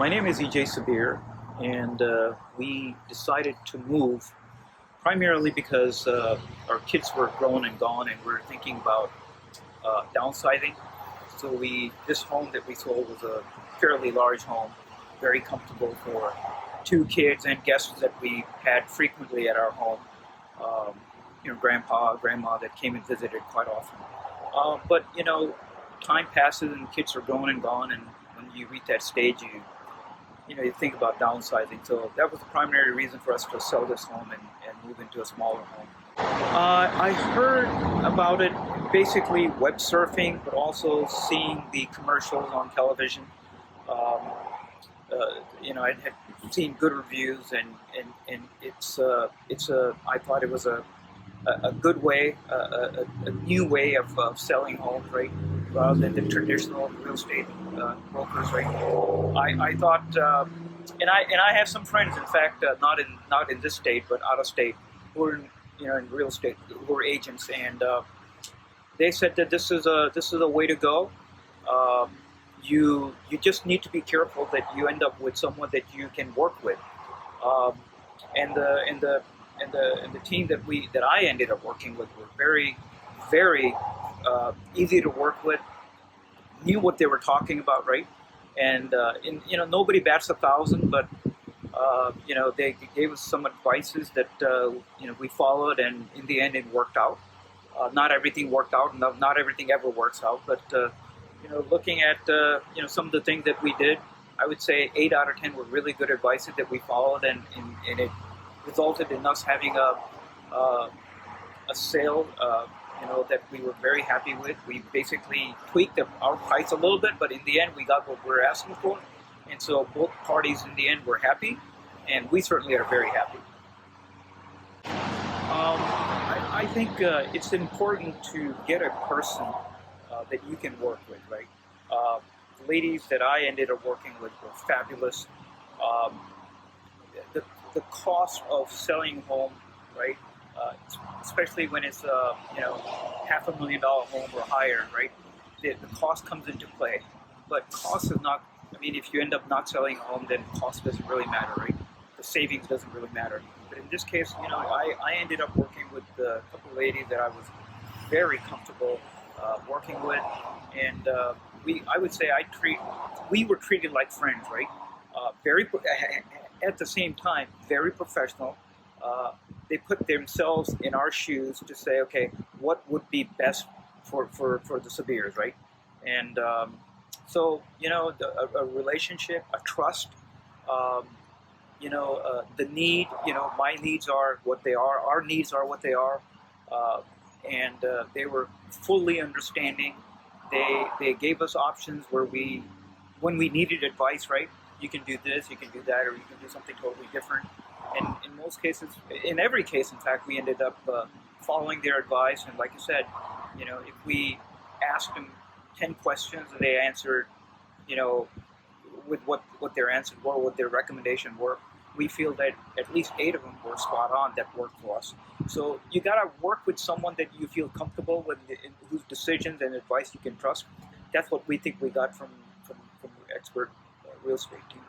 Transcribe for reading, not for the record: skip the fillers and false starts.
My name is EJ Sabir, and we decided to move primarily because our kids were grown and gone, and we were thinking about downsizing. So this home that we sold was a fairly large home, very comfortable for two kids and guests that we had frequently at our home. Grandpa, grandma that came and visited quite often. But time passes and kids are grown and gone, and when you reach that stage, you think about downsizing. So that was the primary reason for us to sell this home and move into a smaller home. I heard about it basically web surfing, but also seeing the commercials on television. I had seen good reviews, and I thought it was a good way, a new way of selling homes, right? Rather than the traditional real estate brokers, right? I thought, and I have some friends, in fact, not in this state, but out of state, who are in real estate, who are agents, and they said that this is a way to go. You just need to be careful that you end up with someone that you can work with, and the team that I ended up working with were very, very easy to work with, knew what they were talking about, right? And nobody bats 1,000, but they gave us some advices that we followed, and in the end it worked out. Not everything worked out, and not everything ever works out, but looking at some of the things that we did, I would say 8 out of 10 were really good advices that we followed, and it resulted in us having a sale that we were very happy with. We basically tweaked our price a little bit, but in the end we got what we were asking for, and so both parties in the end were happy, and we certainly are very happy. I think it's important to get a person that you can work with, right? The ladies that I ended up working with were fabulous. The cost of selling a home, right? Especially when it's $500,000 home or higher, right? The cost comes into play, but cost is not. I mean, if you end up not selling a home, then cost doesn't really matter, right? The savings doesn't really matter. But in this case, I ended up working with a couple of ladies that I was very comfortable working with, and I would say we were treated like friends, right? At the same time, very professional. They put themselves in our shoes to say, okay, what would be best for the Sabirs, right? And so a relationship, a trust, the need, my needs are what they are, our needs are what they are, and they were fully understanding. They gave us options when we needed advice, right? You can do this, you can do that, or you can do something totally different. And in most cases, in every case, in fact, we ended up following their advice. And like I said, if we asked them 10 questions and they answered, with what their answers were, what their recommendation were, we feel that at least 8 of them were spot on that worked for us. So you got to work with someone that you feel comfortable with, whose decisions and advice you can trust. That's what we think we got from the expert real estate team.